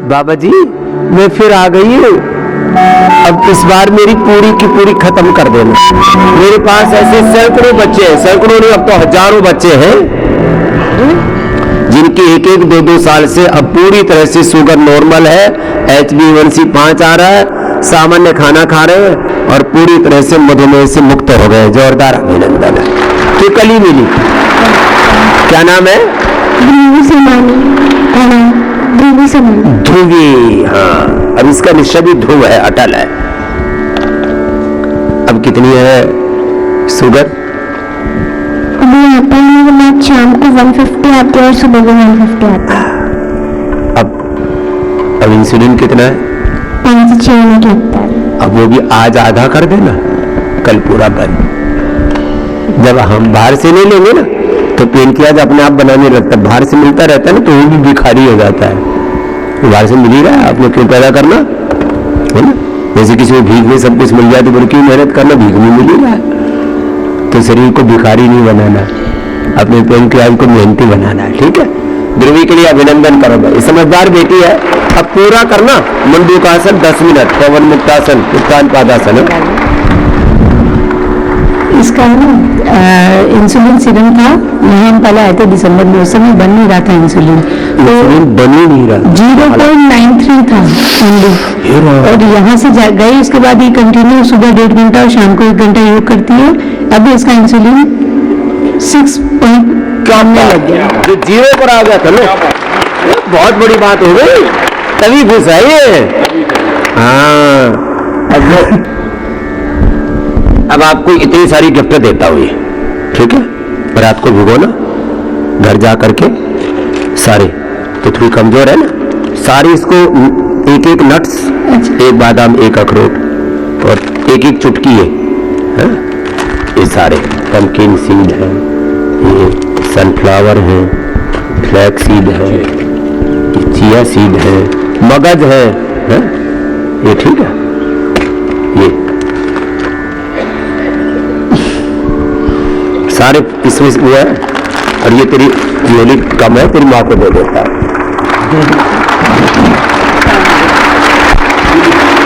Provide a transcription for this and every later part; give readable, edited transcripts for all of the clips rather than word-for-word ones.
बाबा जी मैं फिर आ गई हूँ, अब इस बार मेरी पूरी की पूरी खत्म कर देना। मेरे पास ऐसे सैकड़ों बच्चे हैं, सैकड़ों नहीं अब तो हजारों बच्चे हैं जिनके एक एक 2-2 साल से अब पूरी तरह से शुगर नॉर्मल है, HbA1c 5 आ रहा है, सामान्य खाना खा रहे हैं और पूरी तरह से मधुमेह से मुक्त हो गए। जोरदार अभिनंदन है। तो कल ही मिली, क्या नाम है? ध्रुवी। हाँ, अब इसका निश्चय भी ध्रुव है, अटल है। अब कितनी है शुगर? अभी शाम को 150 आती है और सुबह को 150 आती है। अब इंसुलिन कितना है? 5 से 6 मिनट लगता है। अब वो भी आज आधा कर देना, कल पूरा बंद। जब हम बाहर से नहीं लेंगे ना तो पेन की आज अपने आप बनाने लगता है। बाहर से मिलता रहता है ना तो वो भी भिखारी हो जाता है। बाहर से मिल ही रहा है, आपने क्यों पैदा करना है ना? जैसे किसी को भीख में सब कुछ मिल जाए तो फिर क्यों मेहनत करना, भीख में मिल ही रहा है। तो शरीर को भिखारी नहीं बनाना, अपने पेन की आज को मेहनती बनाना है। ठीक है, ध्रुवी के लिए अभिनंदन करो भाई, समझदार बेटी है। अब पूरा करना मंडूकासन 10 मिनट, पवन मुक्तासन, उत्तान पादासन। इसका इंसुलिन सीरम था, यहाँ हम पहले आए थे दिसंबर में, उस समय बन नहीं रहा था इंसुलिन, तो बन ही नहीं रहा, 0.93 था ओनली। और यहाँ से गए उसके बाद ये कंटिन्यू सुबह 1.5 घंटा और शाम को 1 घंटा योग करती है। अभी इसका इंसुलिन 6 कम लग गया, जो 0 पर आ गया था ना, बहुत बड़ी बात हो गई, तभी घुस आई है। हाँ, अब आपको इतनी सारी गिफ्ट देता हूँ ये, ठीक है? रात को भिगो ना, घर जा करके सारे, तो थोड़ी कमजोर है ना, सारी इसको एक एक नट्स, एक बादाम, एक अखरोट और एक एक चुटकी है, ये सारे पम्पकिन सीड है, ये सनफ्लावर है, फ्लैक्स सीड है, ये चिया सीड है, मगज है, ये ठीक है, ये सारे इसमें हुआ है। और ये तेरी यूनिट कम है, तेरी माँ को दे देता है।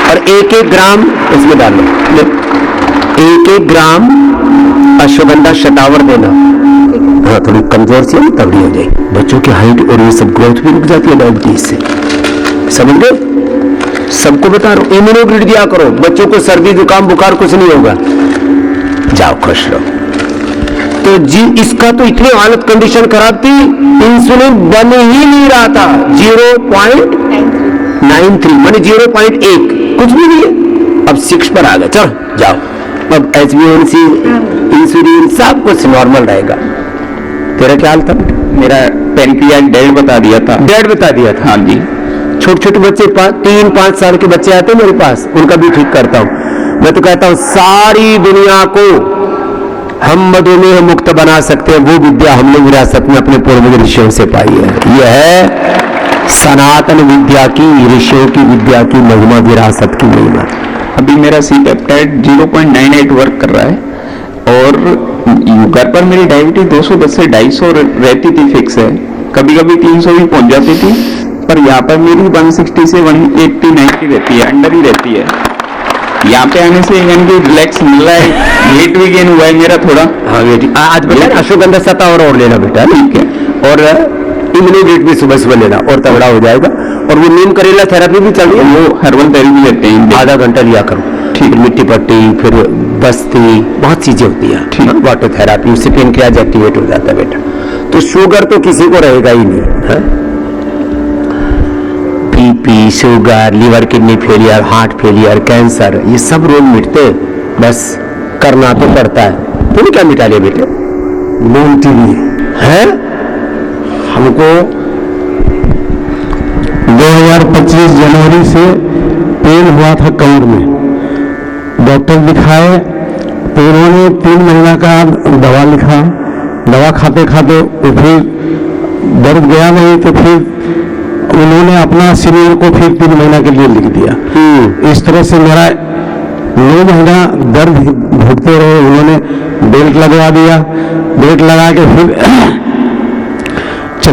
और 1-1 ग्राम इसमें डालो, 1-1 ग्राम अश्वगंधा शतावर देना। हाँ, थोड़ी कमजोर सी है, तगड़ी हो जाएगी। बच्चों की हाइट और ये सब ग्रोथ भी रुक जाती है डायबिटीज से, समझ गए? सबको बता रहा हूँ, इम्यूनोग्लिट दिया करो बच्चों को, सर्दी जुकाम बुखार कुछ नहीं होगा। जाओ खुश रहो। तो जी इसका तो इतनी हालत कंडीशन खराब थी, इंसुलिन बन ही नहीं रहा था, 0.93 माने 0.1, कुछ भी नहीं है। अब 6 पर आ गया, चलो जाओ। अब HbA1c, इंसुलिन सब कुछ नॉर्मल रहेगा। तेरा क्या हाल था? मेरा पेनक्रियाज डेड बता दिया था। डेड बता दिया था? हाँ जी। छोटे छोटे बच्चे 3-5 साल के बच्चे आते हैं मेरे पास, उनका भी ठीक करता हूं। मैं तो कहता हूं सारी दुनिया को हम मधुमेह मुक्त बना सकते हैं, वो विद्या हमने विरासत में अपने पूर्वज ऋषियों से पाई है। यह है सनातन विद्या की, ऋषियों की विद्या की महिमा, विरासत की महिमा। अभी मेरा C-पेप्टाइड 0.98 वर्क कर रहा है और घर पर मेरी डायबिटीज 210 से 250 रहती थी, फिक्स है। कभी कभी 300 भी पहुंच जाती थी, पर यहाँ पर मेरी 160 से 180-90 रहती है, अंडर ही रहती है। यहाँ पे आने से यानी कि रिलैक्स मिल रहा है, वेट भी गेन हुआ है मेरा थोड़ा। हाँ वेट आज बेटा अश्वगंधा शतावर और लेना बेटा, ठीक है? और इम्यूनोग्लिट भी सुबह सुबह लेना और तगड़ा हो जाएगा। और वो नीम करेला थेरेपी भी चल रही है, वो हर्बल थेरेपी लेते हैं, आधा घंटा लिया करो, ठीक? मिट्टी पट्टी, फिर बस्ती, बहुत चीजें होती है, ठीक? वाटर थेरेपी, उससे पेनक्रियाज एक्टिवेट हो जाता है बेटा। तो शुगर तो किसी को रहेगा ही नहीं, है? BP, sugar, liver kidney failure, heart failure, cancer, ये सब रोग मिटते, बस करना तो पड़ता है। तूने क्या मिटा लिया बेटे? मून टीवी है। हमको 2025 जनवरी से पेन हुआ था कमर में, डॉक्टर दिखाए तो उन्होंने 3 महीना का दवा लिखा। दवा खाते खाते फिर दर्द गया नहीं, तो फिर उन्होंने अपना सीनियर को फिर 3 महीना के लिए लिख दिया। इस तरह से मेरा 9 महीना दर्द भुगते रहे। उन्होंने बेल्ट लगवा दिया, बेल्ट लगा के फिर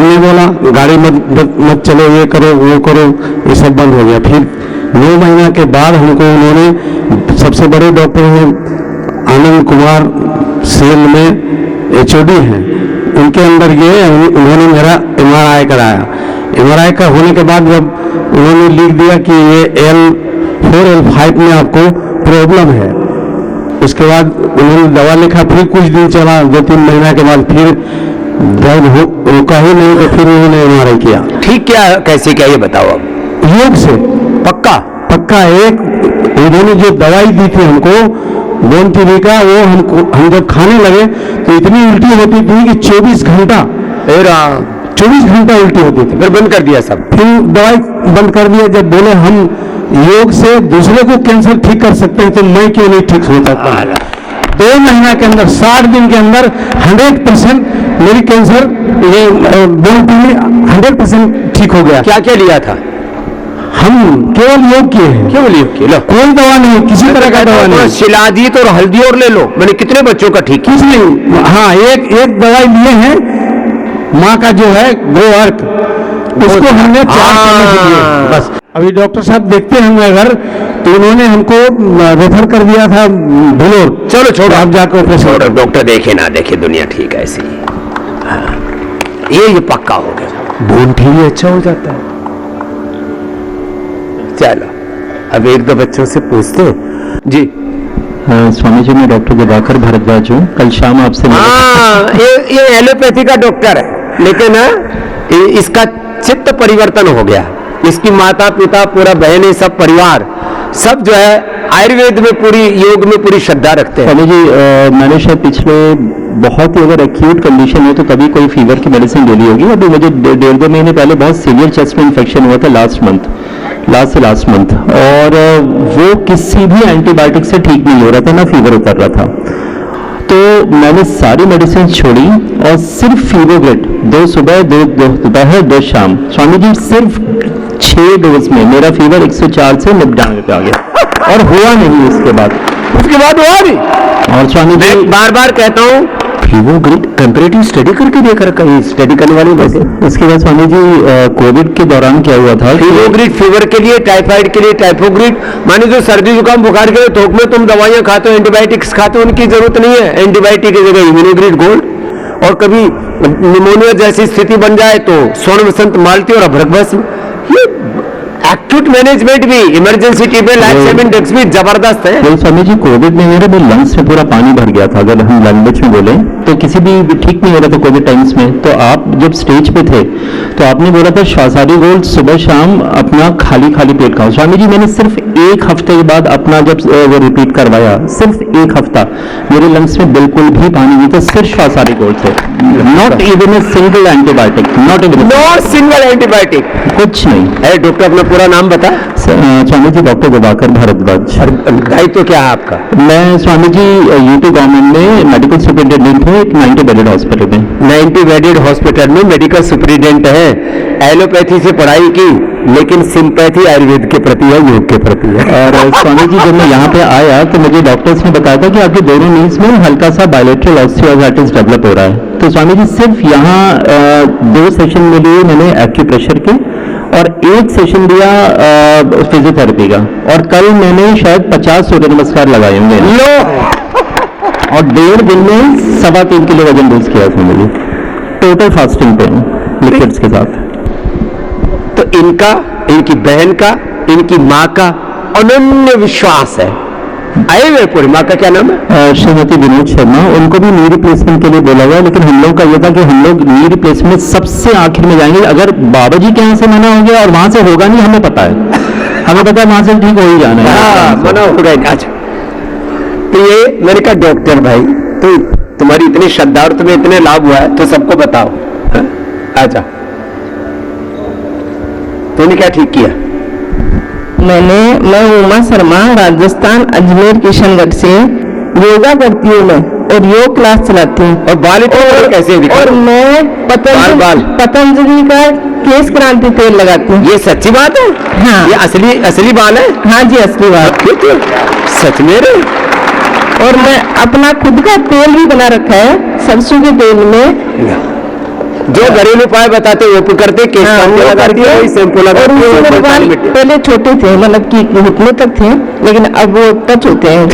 हमने बोला गाड़ी मत चलो, ये करो वो करो, ये सब बंद हो गया। फिर 9 महीना के बाद हमको उन्होंने, सबसे बड़े डॉक्टर हैं आनंद कुमार सेल में HOD हैं, उनके अंदर गए, उन्होंने मेरा MRI कराया। MRI का होने के बाद जब उन्होंने लिख दिया कि ये L4 L5 में आपको प्रॉब्लम है, उसके बाद उन्होंने दवा लिखा। फिर कुछ दिन चला, 2-3 महीना के बाद फिर दर्द रुका ही नहीं, तो फिर उन्होंने MRI किया। ठीक क्या कैसे क्या ये बताओ अब। योग से पक्का पक्का। एक उन्होंने जो दवाई दी थी हमको बोन टीवी का, वो हम जब खाने लगे तो इतनी उल्टी होती थी कि 24 घंटा 24 घंटा उल्टी होती थी। फिर बंद कर दिया सब। फिर दवाई बंद कर दिया। जब बोले हम योग से दूसरे को कैंसर ठीक कर सकते हैं तो मैं क्यों नहीं ठीक हो सकता। 2 महीना के अंदर 60 दिन के अंदर 100% मेरी कैंसर ये बोन टीवी 100% ठीक हो गया। क्या क्या लिया था? हम केवल योग किए हैं। केवल योग किए। लो कोई दवा नहीं, किसी तरह का दवा नहीं। शिलाजीत और हल्दी और ले लो। मैंने कितने बच्चों का ठीक कुछ नहीं। हाँ, एक दवाई लिए हैं, माँ का जो है गो अर्क, उसको हमने 4 चम्मच दिए बस। अभी डॉक्टर साहब देखते हैं अगर, तो उन्होंने हमको रेफर कर दिया था भेलोर। चलो छोड़ो, आप जाकर ऑपरेशन। डॉक्टर देखे ना देखे, दुनिया ठीक है ऐसी। हाँ, ये पक्का हो गया, बोन टीवी अच्छा हो जाता है। चलो अब 1-2 बच्चों से पूछते जी। स्वामी जी, मैं डॉक्टर दिवाकर भारद्वाज हूँ। कल शाम आपसे ये एलोपैथी का डॉक्टर है, लेकिन इसका चित्त परिवर्तन हो गया। इसकी माता पिता, पूरा बहनें, सब परिवार, सब जो है आयुर्वेद में, पूरी योग में पूरी श्रद्धा रखते हैं। स्वामी जी, मैंने शायद पिछले बहुत ही अगर एक्यूट कंडीशन है तो तभी कोई फीवर की मेडिसिन ले ली होगी। अभी मुझे 1.5-2 महीने पहले बहुत सीवियर चेस्ट में इन्फेक्शन हुआ था लास्ट मंथ, और वो किसी भी एंटीबायोटिक से ठीक नहीं हो रहा था, ना फीवर उतर रहा था। तो मैंने सारी मेडिसिन छोड़ी और सिर्फ फीवोग्रेट 2 सुबह 2 दोपहर 2 शाम, स्वामी जी सिर्फ 6 डोज में मेरा फीवर 104 से 99 पे आ गया और हुआ नहीं उसके बाद हुआ नहीं। और स्वामी जी, मैं बार बार कहता हूँ फीवोग्रिड कंपैरेटिव स्टडी करके देख रखा है, स्टडी करने वाले वैसे। उसके बाद स्वामी जी, कोविड के दौरान क्या हुआ था, फीवोग्रिड फीवर के लिए, टाइफाइड के लिए टाइफोग्रिड, माने जो सर्दी जुकाम बुखार के लिए थोक में तुम दवाइयां खाते हो, एंटीबायोटिक्स खाते हो, उनकी जरूरत नहीं है। एंटीबायोटिक की जगह इम्यूनोग्रिड गोल्ड। और कभी निमोनिया जैसी स्थिति बन जाए तो स्वर्ण वसंत मालती और अभ्रक भस्म। ये एक्यूट मैनेजमेंट भी, emergency treatment, life saving drugs भी जबरदस्त है। तो स्वामी जी, कोविड में मेरे लंग्स में पूरा पानी भर गया था, अगर हम लैंग्वेज में बोले तो किसी भी ठीक नहीं हो रहा था कोविड टाइम्स में। तो आप जब स्टेज पे थे तो आपने बोला था श्वासारी गोल्ड सुबह शाम अपना खाली पेट खाओ। स्वामी जी, मैंने सिर्फ 1 हफ्ते के बाद अपना जब वो रिपीट करवाया, सिर्फ 1 हफ्ता, मेरे लंग्स में बिल्कुल भी पानी नहीं था, सिर्फ श्वासारी गोल्ड से। Not even a single antibiotic, not even single antibiotic, कुछ नहीं। अरे डॉक्टर अपना पूरा नाम बता। स्वामी जी, डॉक्टर दिवाकर भारद्वाज। दायित्व क्या है आपका? मैं स्वामी जी यूपी गवर्नमेंट में मेडिकल सुपरिटेंडेंट हूँ, एक 90 बेडेड हॉस्पिटल में। 90 बेडेड हॉस्पिटल में मेडिकल सुपरिटेंडेंट है। एलोपैथी से पढ़ाई की, लेकिन सिंपैथी आयुर्वेद के प्रति है, योग के प्रति है। और स्वामी जी, जब मैं यहाँ पे आया तो मुझे डॉक्टर्स ने बताया था कि आपके दोनों नीज में हल्का सा बायलेटरल ऑस्टियोआर्थराइटिस डेवलप हो रहा है। तो स्वामी जी, सिर्फ यहाँ 2 सेशन में लिए मैंने एक्यूप्रेशर के और 1 सेशन दिया फिजियोथेरेपी का, और कल मैंने शायद 50 सूर्य नमस्कार लगाए होंगे। लो, और 1.5 दिन में 3.25 किलो वजन लूज किया था मुझे, टोटल फास्टिंग पे लिक्विड्स के साथ। तो इनका, इनकी बहन का, इनकी माँ का अनन्य विश्वास है। आए हुए पूरी माँ का क्या नाम है? श्रीमती विनोद शर्मा। उनको भी नी रिप्लेसमेंट के लिए बोला हुआ, लेकिन हम लोग का ये था कि हम लोग नी रिप्लेसमेंट सबसे आखिर में जाएंगे। अगर बाबा जी के यहाँ से मना हो गया और वहां से होगा नहीं, हमें पता है, हमें पता है वहां से ठीक हो ही जाना है। मना होगा। अच्छा, तो ये मैंने कहा डॉक्टर भाई, तो तुम्हारी इतनी श्रद्धा और तुम्हें इतने लाभ हुआ है तो सबको बताओ। आजा, तूने क्या ठीक किया? मैं उमा शर्मा, राजस्थान अजमेर किशनगढ़ से योगा करती हूँ मैं, और योग क्लास चलाती हूँ। और बाल कैसे दिखा? और मैं पतंजलि का केश क्रांति तेल लगाती हूँ। ये सच्ची बात है? हाँ। ये असली बाल है? हाँ जी, असली बात। सच में रे? और मैं अपना खुद का तेल भी बना रखा है, सरसों के तेल में जो घरेलू उपाय बताते वो भी करते, केश काटने लगाती है, शैम्पू और लगाती उससे है, मेरे बाल मुल्तानी मिट्टी। पहले छोटे थे, मतलब कि घुटने तक थे, लेकिन अब वो टच होते हैं।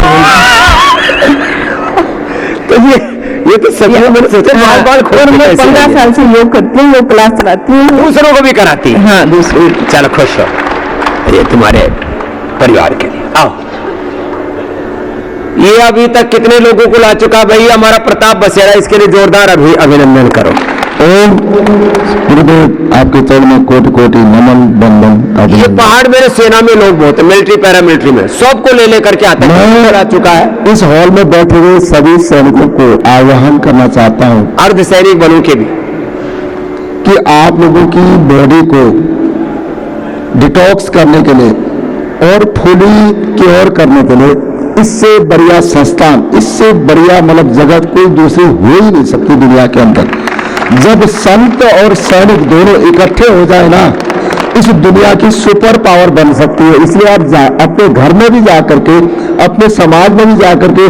तो ये तो सच में मैंने सोचा बाल बाल और खोलते मैं कैसे 15 हैं? साल से योग करती हूँ, योग क्लास चलाती हूँ। दूसरों को भी कराती है। हाँ, दूसरे। चलो खुश हो, ये तुम्हारे परिवार के लिए। आओ, ये अभी तक कितने लोगों को ला चुका भाई हमारा प्रताप बसेरा, इसके लिए जोरदार अभिनंदन करो। ओम गुरुदेव आपके चरण में कोटि कोटि नमन बंदन। ये पहाड़ मेरे सेना में लोग बहुत है, मिलिट्री पैरामिलिट्री में, सबको ले लेकर के आता है। मैं आ चुका है। इस हॉल में बैठे हुए सभी सैनिकों को आह्वान करना चाहता हूं अर्ध सैनिक बलों के भी, कि आप लोगों की बॉडी को डिटॉक्स करने के लिए और फुली क्योर करने के लिए इससे बढ़िया संस्थान, इससे बढ़िया मतलब जगत कोई दूसरी हो ही नहीं सकती दुनिया के अंदर। जब संत और सैनिक दोनों इकट्ठे हो जाए ना, इस दुनिया की सुपर पावर बन सकती है। इसलिए आप अपने घर में भी जा करके, अपने समाज में भी जा करके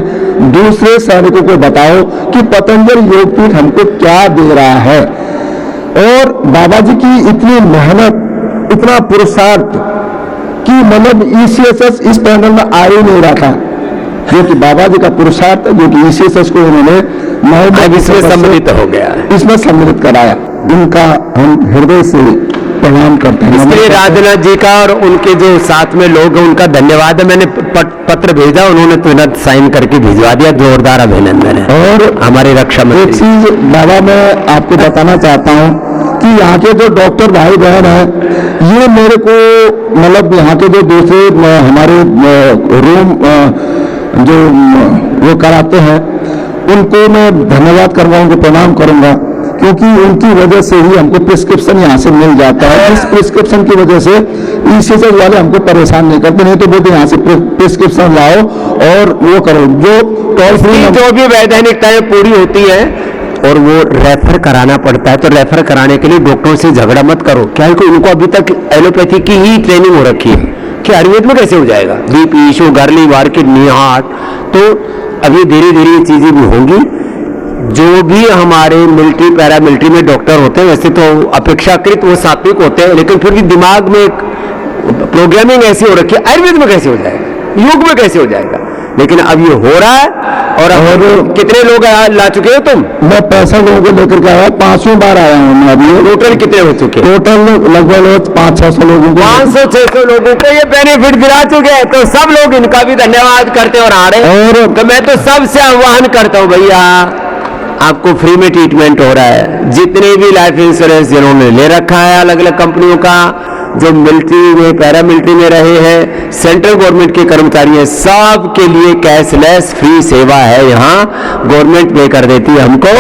दूसरे सैनिकों को बताओ कि पतंजलि योगपीठ हमको क्या दे रहा है। और बाबा जी की इतनी मेहनत, इतना पुरुषार्थ कि मतलब ईसीएसएस इस पैनल में आ ही नहीं रहा था, जो कि बाबा जी का पुरुषार्थ, जो कि ईसीएसएस को उन्होंने अब इसमें सम्मिलित हो गया है। इसमें सम्मिलित कराया। इनका हम हृदय से प्रणाम करते हैं। इसके लिए राजनाथ जी का और उनके जो साथ में लोग हैं उनका धन्यवाद है। मैंने पत्र भेजा, उन्होंने तुरंत साइन करके भिजवा दिया। जोरदार अभिनंदन है। और हमारे रक्षा एक मंत्री, चीज बाबा मैं आपको बताना चाहता हूं कि यहाँ के जो डॉक्टर भाई बहन हैं, ये मेरे को मतलब यहाँ के जो दूसरे हमारे रूम जो वो कराते हैं, उनको मैं धन्यवाद करूंगा, उनको प्रणाम करूंगा, क्योंकि उनकी वजह से ही हमको प्रिस्क्रिप्शन यहाँ से मिल जाता है। इस प्रिस्क्रिप्शन की वजह से ईसीएसएस वाले हमको परेशान नहीं करते, नहीं तो बोलते यहाँ से प्रिस्क्रिप्शन लाओ और वो करो। जो टोल फ्री जो भी वैधानिकताएं पूरी होती है और वो रेफर कराना पड़ता है, तो रेफर कराने के लिए डॉक्टरों से झगड़ा मत करो। क्या है कि उनको अभी तक एलोपैथी की ही ट्रेनिंग हो रखी है कि आयुर्वेद में कैसे हो जाएगा, BP, sugar, liver, kidney, heart. तो अभी धीरे धीरे ये चीजें भी होंगी। जो भी हमारे मिलिट्री पैरामिलिट्री में डॉक्टर होते हैं, वैसे तो अपेक्षाकृत वो सात्विक होते हैं, लेकिन फिर भी दिमाग में एक प्रोग्रामिंग ऐसी हो रखी है, आयुर्वेद में कैसे हो जाएगा, योग में कैसे हो जाएगा। लेकिन अब ये हो रहा है। और कितने लोग ला चुके हो तुम? मैं 65 लोगों को लेकर के आया, 5वीं बार आया हूँ मैं अभी। टोटल कितने हो चुके? टोटल लगभग 500-600 लोगों को, 500-600 लोगों को ये बेनिफिट दिला चुके हैं। तो सब लोग इनका भी धन्यवाद करते और आ रहे हैं। और तो मैं तो सबसे आह्वान करता हूँ, भैया आपको फ्री में ट्रीटमेंट हो रहा है। जितने भी लाइफ इंश्योरेंस जिन्होंने ले रखा है अलग अलग कंपनियों का, जो मिलिट्री में पैरामिलिट्री में रहे हैं, सेंट्रल गवर्नमेंट के कर्मचारी हैं, सब के लिए कैशलेस फ्री सेवा है। यहाँ गवर्नमेंट पे कर देती है हमको।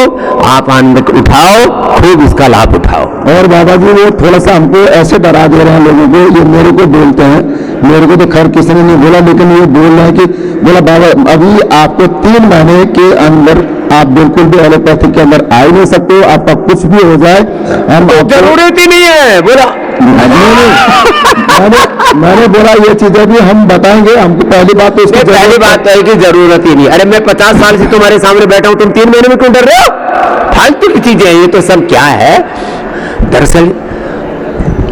आप आनंद उठाओ, खूब इसका लाभ उठाओ। और बाबा जी वो थोड़ा सा हमको ऐसे डरा दे रहे हैं लोगों को, ये मेरे को बोलते हैं, मेरे को तो खैर किसी ने नहीं बोला, लेकिन ये बोल रहे हैं कि बोला बाबा अभी आपको 3 महीने के अंदर आप बिल्कुल भी एलोपैथिक के अंदर आ ही नहीं सकते हो, आपका कुछ भी हो जाए हम जरूरत ही नहीं है। बोला मैंने बोला ये चीजें भी हम बताएंगे, हमको पहली बात तो इसकी पहली बात है कि जरूरत ही नहीं। अरे मैं 50 साल से तुम्हारे सामने बैठा हूं, तुम 3 महीने में क्यों डर रहे हो? फालतू की चीजें हैं ये तो सब। क्या है दरअसल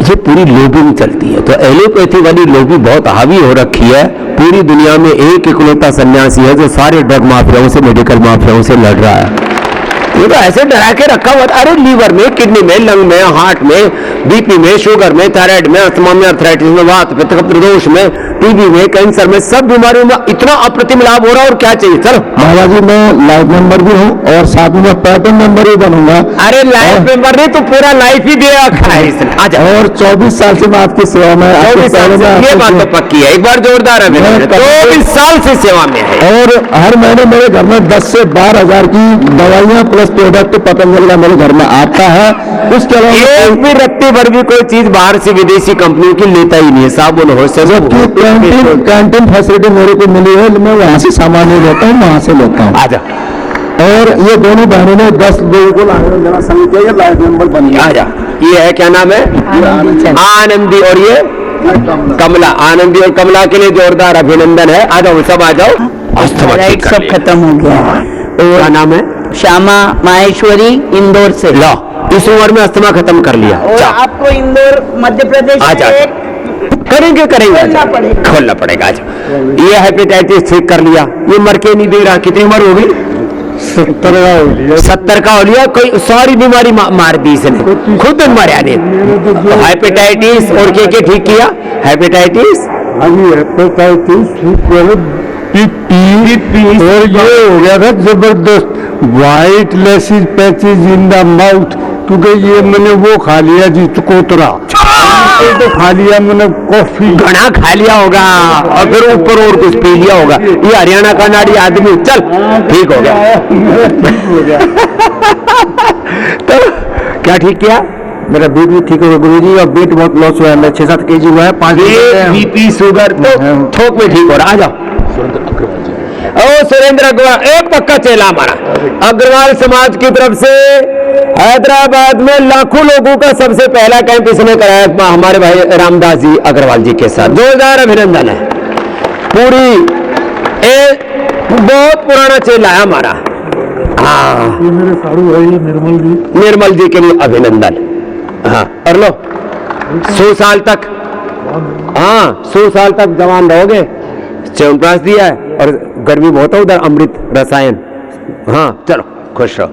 ये पूरी लोबिंग चलती है। तो एलोपैथी वाली लोबी बहुत हावी हो रखी है। पूरी दुनिया में एक इकलौता सन्यासी है जो सारे ड्रग माफियाओं से, मेडिकल माफियाओं से लड़ रहा है। ये तो ऐसे डरा के रखा हुआ। अरे लीवर में, किडनी में, लंग में, हार्ट में, बीपी में, शुगर में, थायराइड में, अस्थमा में, अर्थराइटिस में, वात पित्त प्रदोष में, टीबी में, कैंसर में, सब बीमारियों में इतना अप्रतिम लाभ हो रहा है। और क्या चाहिए? चलो बाबा जी मैं लाइफ मेंबर भी हूँ और साथ में पैटर्न मेंबर भी बनूंगा। अरे लाइफ मेंबर नहीं तो पूरा लाइफ ही दे रखा है इसने। आजा। और 24 साल से मैं आपकी सेवा में, 24 साल से, ये बात तो पक्की है। एक बार जोरदार है, 24 साल से सेवा में है। और हर महीने मेरे घर में 10 से 12 हजार की दवाइयाँ प्लस प्रोडक्ट पतंजलि का मेरे घर में आता है। उसके अलावा एक भी रत्ती भर भी कोई चीज बाहर से विदेशी कंपनियों की लेता ही नहीं है। साबुन हो, जबकि कैंटीन फैसिलिटी मेरे को मिली है, मैं वहाँ से सामान नहीं लेता हूँ, वहाँ से लेता हूँ। आजा। और ये दोनों बहनों ने 10 लोगों को लाइफ मेंबर बन गया। आजा। ये है क्या नाम है? आनंदी। और ये कमला। आनंदी और कमला के लिए जोरदार अभिनंदन है। आ जाओ, सब आ जाओ। राइट, सब खत्म हो गया। क्या नाम है? श्यामा माहेश्वरी, इंदौर से। लो, इस उम्र में अस्थमा खत्म कर लिया। और जाओ। आपको इंदौर मध्य प्रदेश आ में जाओ। एक करेंगे खोलना पड़ेगा। खोलना पड़ेगा। आज ये हेपेटाइटिस ठीक कर लिया, ये मर के नहीं दे रहा। कितनी उम्र हो गई? 70 का हो लिया। कोई सारी बीमारी मार दी इसने, खुद मरा नहीं। हेपेटाइटिस और क्या ठीक किया? हेपेटाइटिस, और ये हो गया था जबरदस्त white laces patches in the mouth, क्योंकि ये मैंने वो खा लिया जी चकोतरा, तो खा लिया मैंने कॉफी, घना खा लिया होगा और फिर ऊपर और कुछ पी लिया होगा। ये हरियाणा का नाड़ी आदमी चल ठीक हो गया। तो क्या ठीक किया? मेरा बीपी ठीक हो गया गुरुजी, और वेट बहुत लॉस हुआ है, मैं 6-7 kg हुआ है, 5 बीपी शुगर तो थोक में ठीक हो रहा। आ जाओ। ओ सुरेंद्र अग्रवाल एक पक्का चेला हमारा, अग्रवाल समाज की तरफ से हैदराबाद में लाखों लोगों का सबसे पहला कैंप इसने कराया हमारे भाई रामदास जी अग्रवाल जी के साथ। जोरदार अभिनंदन है। बहुत पुराना चेला है हमारा। हाँ, ये मेरे सारू है, ये निर्मल जी के लिए अभिनंदन। हाँ, कर लो 100 साल तक। हाँ, 100 साल तक जवान रहोगे। च्यवनप्राश दिया है और गर्मी बहुत है उधर, अमृत रसायन। हाँ, चलो खुश रहो,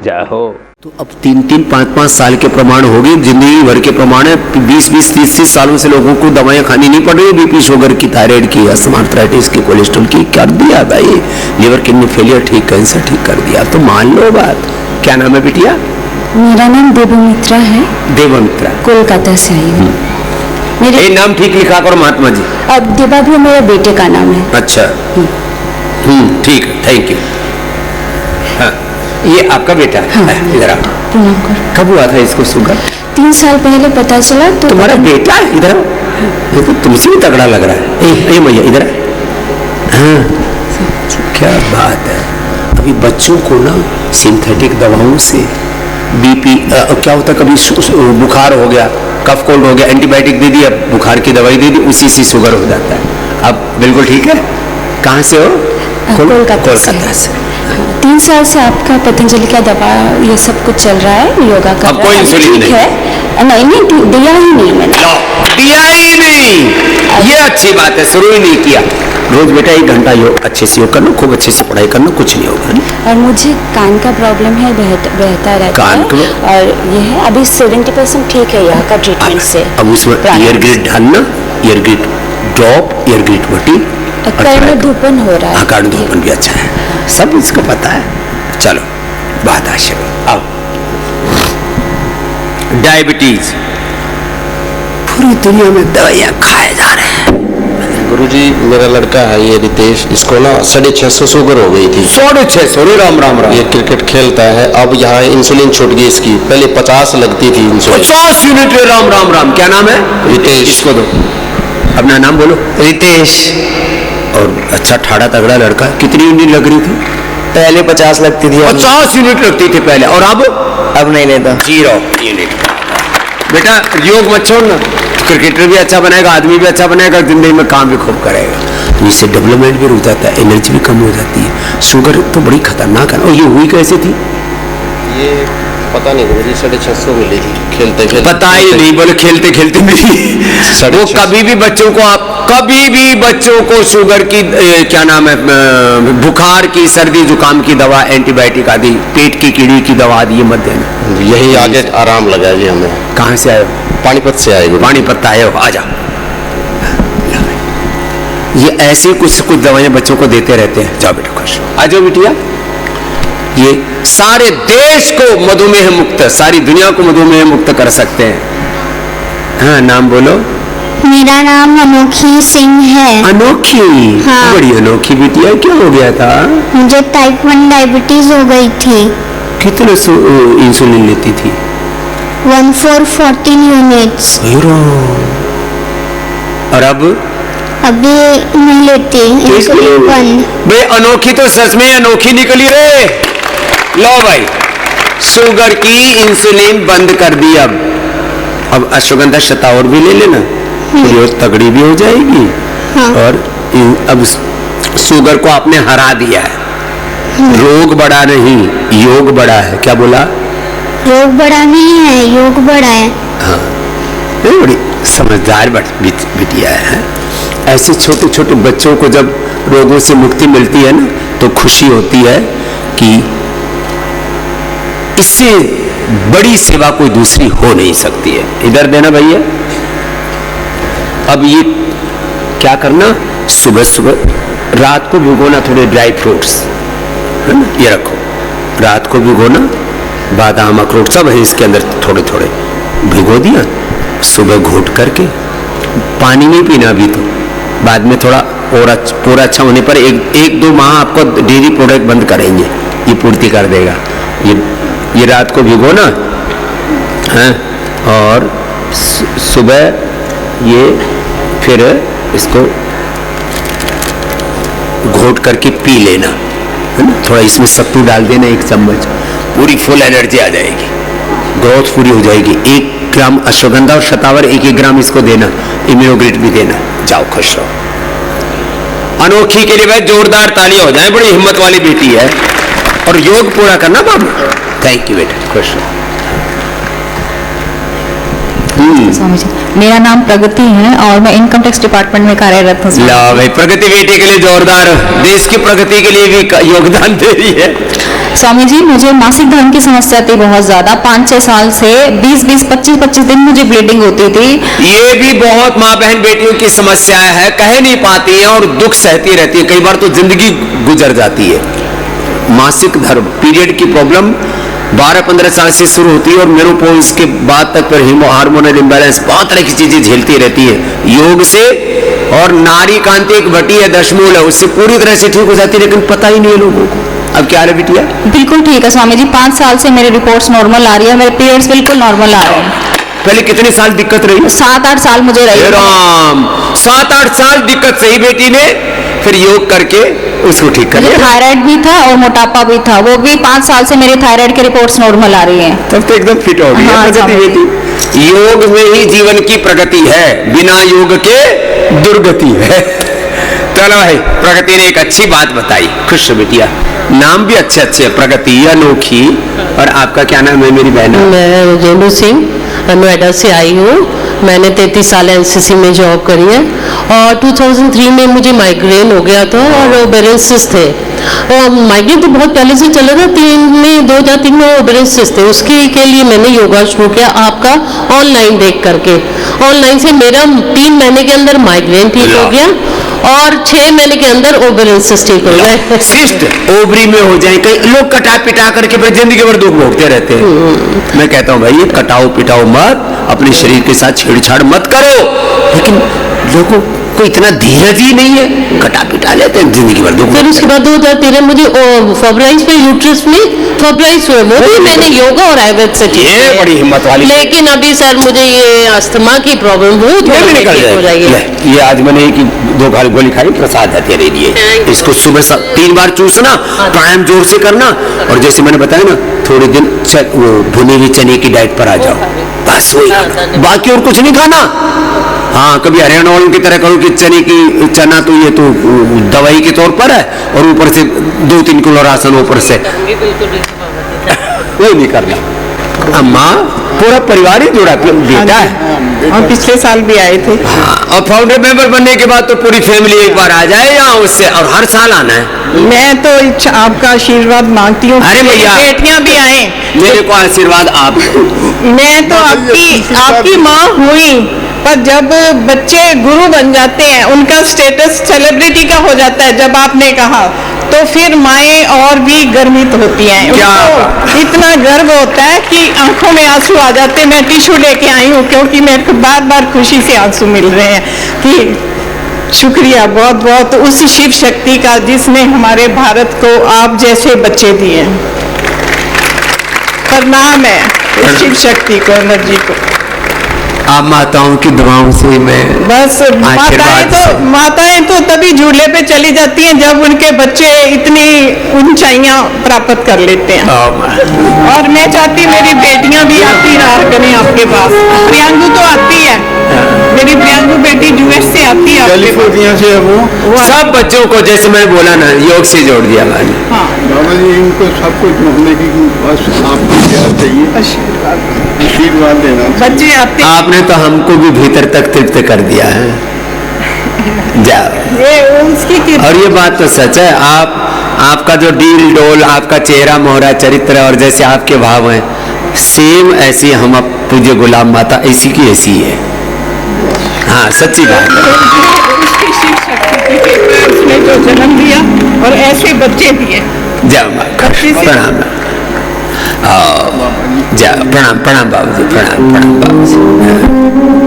जय हो। तो अब 3-3, 5-5 साल के प्रमाण हो गए, जिंदगी भर के प्रमाण है। 20-20, 30-30 सालों से लोगों को दवाएं खानी नहीं पड़ रही। बीपी, शुगर की, थायराइड की, अस्थमा, आर्थराइटिस की, कोलेस्ट्रॉल की कर दिया भाई। लिवर किडनी फेलियर ठीक, कैंसर ठीक कर दिया। तो मान लो बात। क्या नाम है बिटिया? मेरा नाम देवमित्रा है, देवमित्रा। कोलकाता से आई हूँ। मेरे ये नाम ठीक लिखा करो महात्मा जी। अब देवा भी मेरे बेटे का नाम है। अच्छा, ठीक है, थैंक यू। हाँ, ये आपका बेटा है। इधर आओ। प्रणाम करो। कब हुआ था इसको शुगर? 3 साल पहले पता चला तो तुम्हारा बेटा है? इधर आओ। ये तो तुमसे भी तगड़ा लग रहा है। ए भैया इधर आ। हाँ, क्या बात है। अभी बच्चों को ना सिंथेटिक दवाओं से बीपी क्या होता, कभी बुखार हो गया, कफ कोल्ड हो गया, एंटीबायोटिक दे दी, अब बुखार की दवाई दे दी, उसी से शुगर हो जाता है। अब बिल्कुल ठीक है। कहाँ से हो? कोलकाता से। 3 साल से आपका पतंजलि का दवा ये सब कुछ चल रहा है, योगा कर अब कोई इंसुलिन नहीं है? नहीं, दिया ही नहीं मैंने। दिया ही नहीं, ये अच्छी बात है। शुरू ही नहीं किया। रोज बेटा 1 घंटा योग अच्छे से योग करना, खूब अच्छे से पढ़ाई करना, कुछ नहीं होगा। और मुझे कान का प्रॉब्लम है, बहता रहता कान है। का? और ये है अभी 70% ठीक है यहाँ का ट्रीटमेंट से। अब उसमें ईयर ग्रिड डालना, ear grid drop, ear grid वटी, कर्णधूपन हो रहा है। कर्णधूपन भी अच्छा है, सब इसको पता है। चलो बात आशा आओ। डायबिटीज पूरी दुनिया में दवाइयाँ खाए जा रहे हैं। गुरुजी मेरा लड़का है ये रितेश, इसको ना 650 शुगर हो गई थी। 650? राम राम राम। ये क्रिकेट खेलता है। अब यहाँ इंसुलिन छूट गई इसकी, पहले 50 लगती थी इंसुलिन। 50 यूनिट? राम राम राम। क्या नाम है? रितेश। इसको दो अपना नाम बोलो। रितेश। और अच्छा ठाड़ा तगड़ा लड़का। कितनी यूनिट लग रही थी? पहले 50 लगती थी। 50 यूनिट लगती थी पहले, और अब नहीं लेता। 0 यूनिट। बेटा योग मत छोड़ना, क्रिकेटर भी अच्छा बनेगा, आदमी भी अच्छा बनेगा, जिंदगी में काम भी खूब करेगा। इससे डेवलपमेंट भी रुक जाता है, एनर्जी भी कम हो जाती है। शुगर तो बड़ी खतरनाक है। और ये हुई कैसे थी? ये पता नहीं गुरुजी, 650 मिली थी खेलते खेलते। पता ही नहीं, बोले खेलते खेलते मिली। वो कभी भी बच्चों को, आप कभी भी बच्चों को शुगर की क्या नाम है, बुखार की, सर्दी जुकाम की दवा, एंटीबायोटिक आदि, पेट की कीड़ी की दवा आदि ये मत देना। यही आगे आराम लगा जी हमें। कहाँ से आए हो? पानीपत से आए। पानीपत आए हो? आ जाओ। ये ऐसी कुछ दवाइयां बच्चों को देते रहते हैं। जाओ बेटा खुश। आ जाओ बिटिया। ये सारे देश को मधुमेह मुक्त, सारी दुनिया को मधुमेह मुक्त कर सकते हैं। हाँ, नाम बोलो। मेरा नाम अनोखी सिंह है। अनोखी? हाँ। बड़ी अनोखी बिटिया। क्या हो गया था? मुझे टाइप 1 डायबिटीज हो गई थी। कितने इंसुलिन लेती थी? 1414 यूनिट्स। और अब अभी नहीं लेती इंसुलिन बंद। भाई अनोखी तो सच में अनोखी निकली रे। लो भाई, शुगर की इंसुलिन बंद कर दी। अब अश्वगंधा शतावर भी ले लेना, रोज तगड़ी भी हो जाएगी। हाँ। और अब शुगर को आपने हरा दिया है। रोग बढ़ा नहीं, योग बढ़ा है। क्या बोला? रोग बढ़ाने ही है, योग बढ़ाए। हाँ, ये बड़ी समझदार बिटिया है। ऐसे छोटे छोटे बच्चों को जब रोगों से मुक्ति मिलती है ना, तो खुशी होती है कि इससे बड़ी सेवा कोई दूसरी हो नहीं सकती है। इधर देना भैया। अब ये क्या करना, सुबह सुबह रात को भिगोना थोड़े ड्राई फ्रूट्स, है ना, ये रखो, रात को भिगोना, बादाम अखरोट सब है इसके अंदर, थोड़े थोड़े भिगो दिया, सुबह घोट करके पानी नहीं पीना अभी, तो बाद में थोड़ा और पूरा अच्छा होने पर एक दो माह आपको डेयरी प्रोडक्ट बंद करेंगे, ये पूर्ति कर देगा। ये रात को भिगोना है और सुबह ये फिर इसको घोट करके पी लेना, है ना। थोड़ा इसमें सत्तू डाल देना 1 चम्मच, पूरी फुल एनर्जी आ जाएगी, ग्रोथ पूरी हो जाएगी। 1 ग्राम अश्वगंधा और शतावर 1-1 ग्राम इसको देना, इम्यूनोग्रेट भी देना। जाओ खुश रहो। अनोखी के लिए भाई जोरदार तालियां हो जाए, बड़ी हिम्मत वाली बेटी है। और योग पूरा करना बाबू। थैंक यू बेटा, खुश रहो। स्वामी जी, मेरा नाम प्रगति है और मैं इनकम टैक्स डिपार्टमेंट में कार्यरत हूँ। ला भाई, प्रगति बेटी के लिए जोरदार, देश की प्रगति के लिए भी योगदान दे रही है। स्वामी जी, मुझे मासिक धर्म की समस्या थी बहुत ज्यादा, 5-6 साल से 20-20, 25-25 दिन मुझे ब्लीडिंग होती थी। ये भी बहुत माँ बहन बेटियों की समस्या है, कह नहीं पाती है और दुख सहती रहती है, कई बार तो जिंदगी गुजर जाती है। मासिक धर्म पीरियड की प्रॉब्लम 12-15 साल से शुरू होती है और मेनोपॉज के बाद तक फिर हार्मोनल इम्बैलेंस, बहुत तरह की चीजें झेलती रहती है। योग से और नारी कांति एक भट्टी है, दशमूल है, उससे पूरी तरह से ठीक हो जाती है, लेकिन पता ही नहीं है लोगों को। अब क्या है बिटिया? बिल्कुल ठीक है स्वामी जी, 5 साल से मेरी रिपोर्ट्स नॉर्मल आ रही है, मेरे पीरियड्स बिल्कुल नॉर्मल आ रहे हैं। पहले कितने साल दिक्कत रही? 7-8 साल मुझे रही। राम, 7-8 साल दिक्कत सही बेटी ने, फिर योग करके उसको ठीक कर लिया। थायराइड भी था और मोटापा भी था, वो भी 5 साल से मेरी थायराइड की रिपोर्ट्स नॉर्मल आ रही हैं। तब तो एकदम फिट हो गई। हाँ, बेटी, योग में ही जीवन की प्रगति है, बिना योग के दुर्गति है। चलो भाई, प्रगति ने एक अच्छी बात बताई, खुश बेटिया। नाम भी अच्छे अच्छे है, प्रगति, अनोखी। और आपका क्या नाम है मेरी बहन? मैं रेणु सिंह नोएडा से आई हूँ। मैंने 33 साल एनसीसी में जॉब करी है और 2003 में मुझे माइग्रेन हो गया था और ओबेरन सिस्ट थे। और माइग्रेन तो बहुत पहले से चला था, 2003 में ओबेरन सिस्ट थे। उसके के लिए मैंने योगा शुरू किया आपका ऑनलाइन देख करके। ऑनलाइन से मेरा 3 महीने के अंदर माइग्रेन ठीक हो गया और 6 महीने के अंदर ओबेरन सिस्ट ठीक हो गए। सिस्ट ओवरी में हो जाए, कई लोग कटा पिटा करके फिर जिंदगी भर दुख भोगते रहते हैं। मैं कहता हूँ भाई, ये कटाओ पिटाओ मत, अपने शरीर के साथ छेड़छाड़ मत करो। लेकिन लोगों को इतना धीरज ही नहीं है, कटा पिटा लेते हैं, जिंदगी भर दुख। फिर उसके बाद 2013 मुझे फब्राइज में यूट्रस में फब्राइज हुए, वो भी मैंने योगा और आयुर्वेद से ठीक है। बड़ी हिम्मत वाली। लेकिन अभी सर मुझे ये अस्थमा की प्रॉब्लम हो जाएगी। ये आज मैंने 2 गोली खाई, प्रसाद है तेरे लिए। इसको सुबह 3 बार चूसना, प्राणायाम जोर से करना, और जैसे मैंने बताया ना, थोड़े दिन भुने हुए चने की डाइट पर आ जाओ, बस वही, बाकी और कुछ नहीं खाना। हाँ, कभी हरियाणा वालों की तरह करो कि चना तो ये तो दवाई के तौर पर है और ऊपर से 2-3 किलो राशन ऊपर से, वो नहीं करना। अम्मा, पूरा परिवार ही जुड़ा बेटा है। और पिछले साल भी आए थे। हाँ, और फाउंडर मेंबर बनने के बाद तो पूरी फैमिली एक बार आ जाए यहाँ उससे, और हर साल आना है। मैं तो आपका आशीर्वाद मांगती हूँ। अरे भैया, बेटियां भी आए, मेरे को आशीर्वाद आप। मैं तो आपकी माँ हुई, पर जब बच्चे गुरु बन जाते हैं, उनका स्टेटस सेलिब्रिटी का हो जाता है, जब आपने कहा, तो फिर माएँ और भी गर्वित होती हैं। उनको इतना गर्व होता है कि आंखों में आंसू आ जाते हैं। मैं टिश्यू लेके आई हूँ क्योंकि मेरे को बार बार खुशी से आंसू मिल रहे हैं कि शुक्रिया बहुत बहुत उस शिव शक्ति का जिसने हमारे भारत को आप जैसे बच्चे दिए। प्रणाम है उस शिव शक्ति को, एनर्जी को। आप माताओं की दुआओं से मैं बस माताएं तो तभी झूले पे चली जाती हैं जब उनके बच्चे इतनी ऊंचाइयां प्राप्त कर लेते हैं। और मैं चाहती मेरी बेटियां भी आती रहा करें आपके पास। प्रियांगु तो आती है, मेरी प्रियांगु बेटी यूएस से आती है आपके पास। सब बच्चों को, जैसे मैंने बोला ना, योग से जोड़ दिया मैंने। हाँ, बाबा जी इनको सब कुछ होने की बस आपको क्या चाहिए? आशीर्वाद देना। बच्चे आपके आपने तो हमको भी भीतर तक तृप्त कर दिया है। जाओ। ये उसकी और ये बात तो सच है, आपका जो डील डोल, आपका चेहरा मोहरा चरित्र और जैसे आपके भाव हैं, सेम ऐसी हम अब पूज्य गुलाम माता ऐसी की ऐसी है। हाँ सच्ची बात है। उसकी शिव शक्ति के उसने जो जन्म दिया और ऐसे बच्चे दिए। जाओ माँ, प्रणाम। जाओ, प्रणाम प्रणाम बाबू जी, प्रणाम प्रणाम बाबू जी।